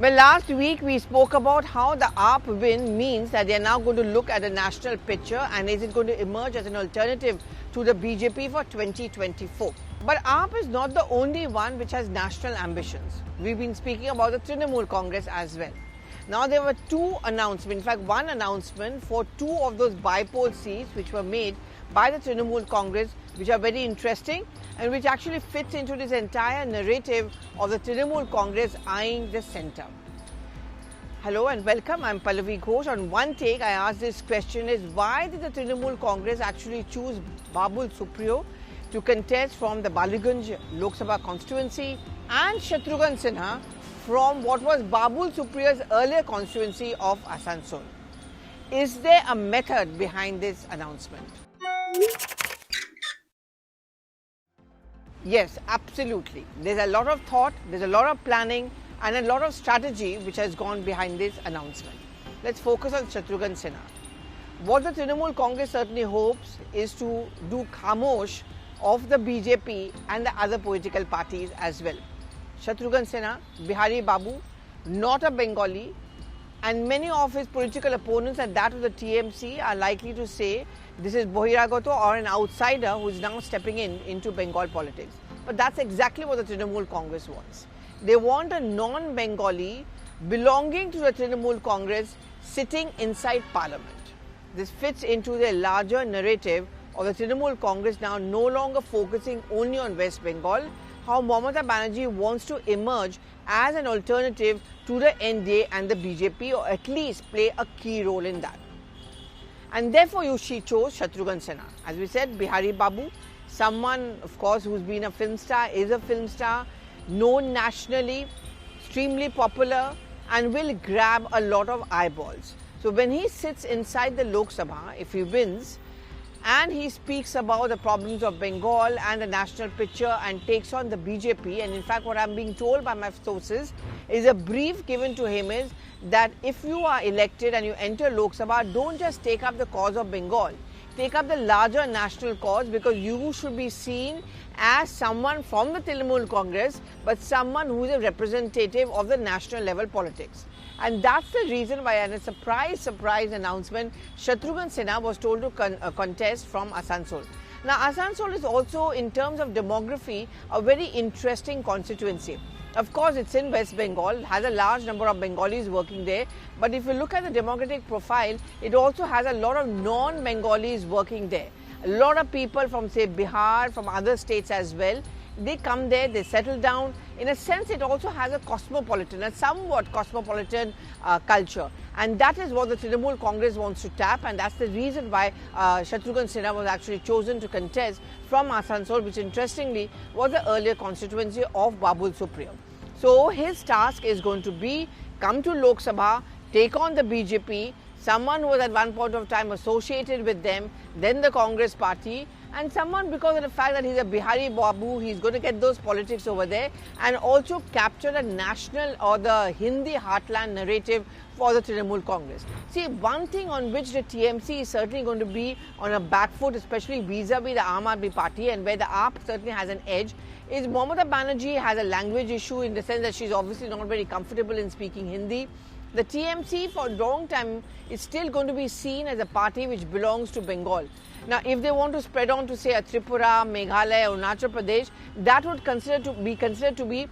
Well, last week we spoke about how the AAP win means that they are now going to look at the national picture and is it going to emerge as an alternative to the BJP for 2024. But AAP is not the only one which has national ambitions. We've been speaking about the Trinamool Congress as well. Now there were two announcements, in fact one announcement for two of those Bypolls seats which were made by the Trinamool Congress, which are very interesting and which actually fits into this entire narrative of the Trinamool Congress eyeing the centre. Hello and welcome, I'm Pallavi Ghosh. On one take I asked this question is why did the Trinamool Congress actually choose Babul Supriyo to contest from the Ballygunge Lok Sabha constituency and Shatrughan Sinha from what was Babul Supriyo's earlier constituency of Asansol. Is there a method behind this announcement? Yes, absolutely. There's a lot of thought, there's a lot of planning and a lot of strategy which has gone behind this announcement. Let's focus on Shatrughan Sinha. What the Trinamool Congress certainly hopes is to do khamosh of the BJP and the other political parties as well. Shatrughan Sinha, Bihari Babu, not a Bengali, and many of his political opponents and that of the TMC are likely to say this is Bohiragoto or an outsider who is now stepping into Bengal politics. But that's exactly what the Trinamool Congress wants. They want a non-Bengali belonging to the Trinamool Congress sitting inside Parliament. This fits into the larger narrative of the Trinamool Congress now no longer focusing only on West Bengal, how Mamata Banerjee wants to emerge as an alternative to the NDA and the BJP, or at least play a key role in that. And therefore she chose Shatrughan Sinha. As we said, Bihari Babu, someone of course who's been a film star, is a film star, known nationally, extremely popular and will grab a lot of eyeballs. So when he sits inside the Lok Sabha, if he wins, and he speaks about the problems of Bengal and the national picture and takes on the BJP, and in fact what I'm being told by my sources is a brief given to him is that if you are elected and you enter Lok Sabha, don't just take up the cause of Bengal, take up the larger national cause, because you should be seen as someone from the Trinamool Congress but someone who is a representative of the national level politics. And that's the reason why, in a surprise announcement, Shatrughan Sinha was told to contest from Asansol. Now, Asansol is also, in terms of demography, a very interesting constituency. Of course, it's in West Bengal, has a large number of Bengalis working there. But if you look at the demographic profile, it also has a lot of non-Bengalis working there. A lot of people from, say, Bihar, from other states as well. They come there, they settle down. In a sense, it also has a somewhat cosmopolitan culture. And that is what the Trinamool Congress wants to tap, and that's the reason why Shatrughan Sinha was actually chosen to contest from Asansol, which interestingly was the earlier constituency of Babul Supriyo. So his task is going to be come to Lok Sabha, take on the BJP, someone who was at one point of time associated with them, then the Congress party, and someone because of the fact that he's a Bihari Babu, he's going to get those politics over there and also capture the national or the Hindi heartland narrative for the Trinamool Congress. See, one thing on which the TMC is certainly going to be on a back foot, especially vis-a-vis the Aam Aadmi Party, and where the AAP certainly has an edge, is Mamata Banerjee has a language issue in the sense that she's obviously not very comfortable in speaking Hindi. The TMC for a long time is still going to be seen as a party which belongs to Bengal. Now, if they want to spread on to say a Tripura, Meghalaya, Arunachal Pradesh, that would be considered to be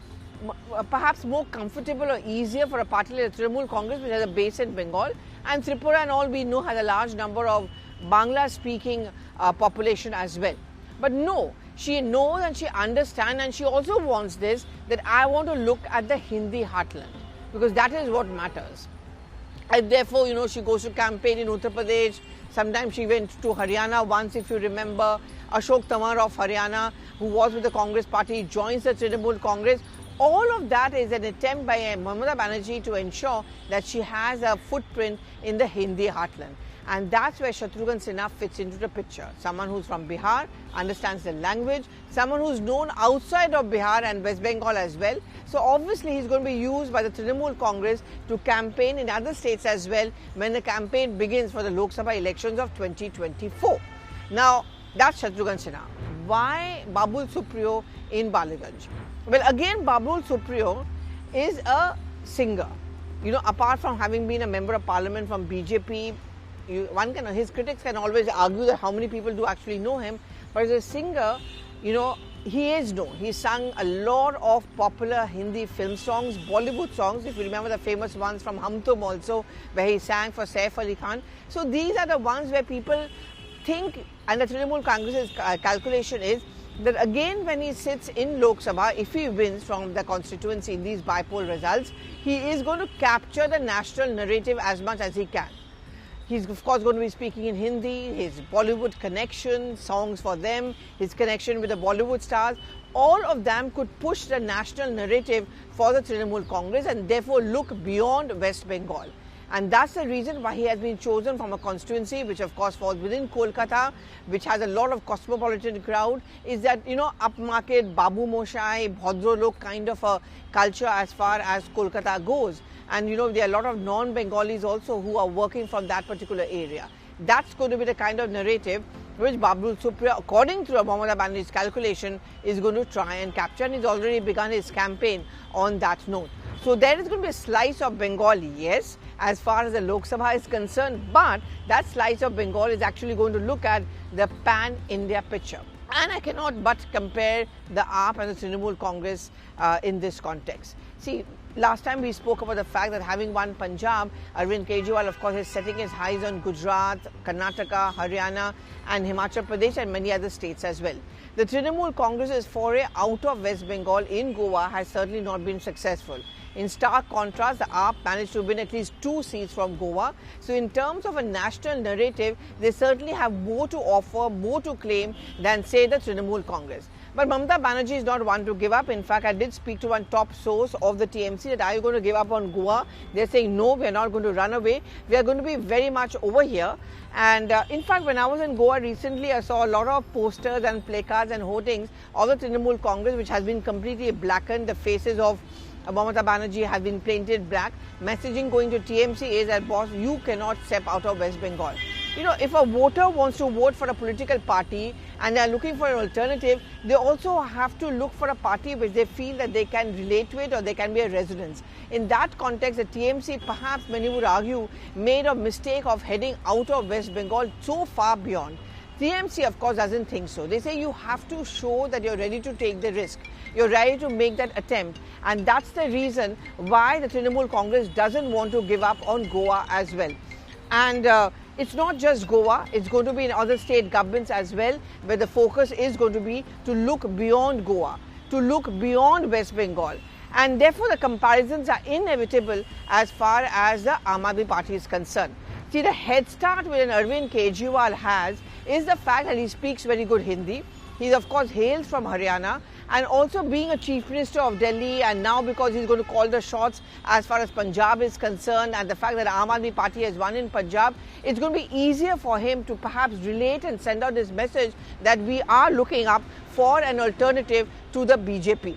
perhaps more comfortable or easier for a party like the Trinamool Congress, which has a base in Bengal, and Tripura and all we know has a large number of Bangla-speaking population as well. But no, she knows and she understands, and she also wants this, that I want to look at the Hindi heartland, because that is what matters. And therefore, she goes to campaign in Uttar Pradesh. Sometimes she went to Haryana once, if you remember. Ashok Tamar of Haryana, who was with the Congress party, joins the Trinamool Congress. All of that is an attempt by Mamata Banerjee to ensure that she has a footprint in the Hindi heartland. And that's where Shatrughan Sinha fits into the picture. Someone who's from Bihar, understands the language, someone who's known outside of Bihar and West Bengal as well. So obviously he's going to be used by the Trinamool Congress to campaign in other states as well when the campaign begins for the Lok Sabha elections of 2024. Now, that's Shatrughan Sinha. Why Babul Supriyo in Ballygunge? Well, again, Babul Supriyo is a singer. You know, apart from having been a member of parliament from BJP, his critics can always argue that how many people do actually know him, but as a singer, you know, he is known. He sung a lot of popular Hindi film songs, Bollywood songs, if you remember the famous ones from Hum Tum also, where he sang for Saif Ali Khan. So these are the ones where people think, and the Trinamool Congress's calculation is that again when he sits in Lok Sabha, if he wins from the constituency in these bypoll results, he is going to capture the national narrative as much as he can. He's of course going to be speaking in Hindi, his Bollywood connection, songs for them, his connection with the Bollywood stars, all of them could push the national narrative for the Trinamool Congress and therefore look beyond West Bengal. And that's the reason why he has been chosen from a constituency which of course falls within Kolkata, which has a lot of cosmopolitan crowd, is that, you know, upmarket, Babu Moshai, Bhadrolok kind of a culture as far as Kolkata goes. And you know, there are a lot of non-Bengalis also who are working from that particular area. That's going to be the kind of narrative which Babul Supriyo, according to Mamata Banerjee's calculation, is going to try and capture, and he's already begun his campaign on that note. So there is going to be a slice of Bengal, yes, as far as the Lok Sabha is concerned, but that slice of Bengal is actually going to look at the pan-India picture. And I cannot but compare the AAP and the Trinamool Congress in this context. See, last time we spoke about the fact that having won Punjab, Arvind Kejriwal of course is setting his eyes on Gujarat, Karnataka, Haryana and Himachal Pradesh and many other states as well. The Trinamool Congress's foray out of West Bengal in Goa has certainly not been successful. In stark contrast, the AAP managed to win at least 2 seats from Goa. So in terms of a national narrative, they certainly have more to offer, more to claim than say the Trinamool Congress. But Mamata Banerjee is not one to give up. In fact, I did speak to one top source of the TMC that are you going to give up on Goa? They're saying no, we are not going to run away. We are going to be very much over here. And in fact, when I was in Goa recently, I saw a lot of posters and placards and hoardings of the Trinamool Congress, which has been completely blackened. The faces of Mamata Banerjee have been painted black. Messaging going to TMC is that, boss, you cannot step out of West Bengal. You know, if a voter wants to vote for a political party and they are looking for an alternative, they also have to look for a party which they feel that they can relate to it or they can be a resonance. In that context, the TMC, perhaps many would argue, made a mistake of heading out of West Bengal so far beyond. TMC, of course, doesn't think so. They say you have to show that you're ready to take the risk. You're ready to make that attempt. And that's the reason why the Trinamool Congress doesn't want to give up on Goa as well. And it's not just Goa, it's going to be in other state governments as well, where the focus is going to be to look beyond Goa, to look beyond West Bengal. And therefore, the comparisons are inevitable as far as the Aam Aadmi Party is concerned. See, the head start which Arvind Kejriwal has is the fact that he speaks very good Hindi. He, of course, hails from Haryana, and also being a Chief Minister of Delhi, and now because he's going to call the shots as far as Punjab is concerned, and the fact that Aam Aadmi Party has won in Punjab, it's going to be easier for him to perhaps relate and send out this message that we are looking up for an alternative to the BJP.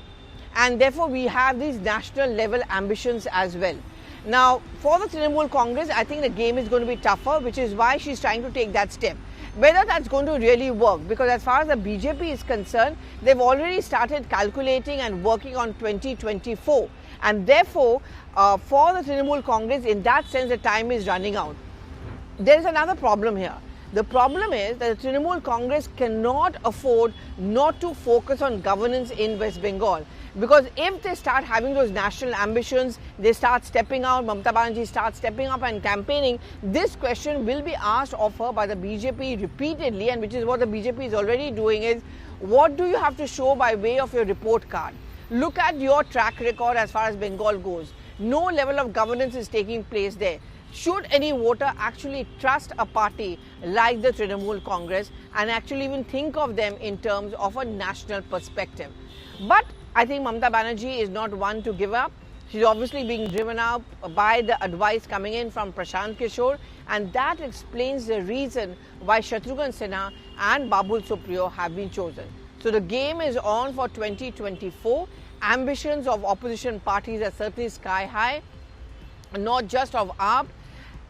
And therefore, we have these national level ambitions as well. Now, for the Trinamool Congress, I think the game is going to be tougher, which is why she's trying to take that step. Whether that's going to really work, because as far as the BJP is concerned, they've already started calculating and working on 2024. And therefore, for the Trinamool Congress, in that sense, the time is running out. There is another problem here. The problem is that the Trinamool Congress cannot afford not to focus on governance in West Bengal. Because if they start having those national ambitions, they start stepping out, Mamata Banerjee starts stepping up and campaigning, this question will be asked of her by the BJP repeatedly, and which is what the BJP is already doing, is what do you have to show by way of your report card? Look at your track record as far as Bengal goes. No level of governance is taking place there. Should any voter actually trust a party like the Trinamool Congress and actually even think of them in terms of a national perspective? But I think Mamata Banerjee is not one to give up. She's obviously being driven up by the advice coming in from Prashant Kishore, and that explains the reason why Shatrughan Sinha and Babul Supriyo have been chosen. So the game is on for 2024. Ambitions of opposition parties are certainly sky high, not just of AAP.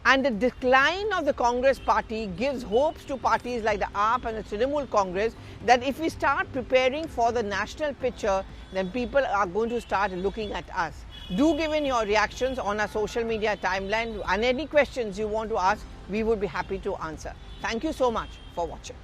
And the decline of the Congress party gives hopes to parties like the AAP and the Trinamool Congress that if we start preparing for the national picture, then people are going to start looking at us. Do give in your reactions on our social media timeline, and any questions you want to ask, we would be happy to answer. Thank you so much for watching.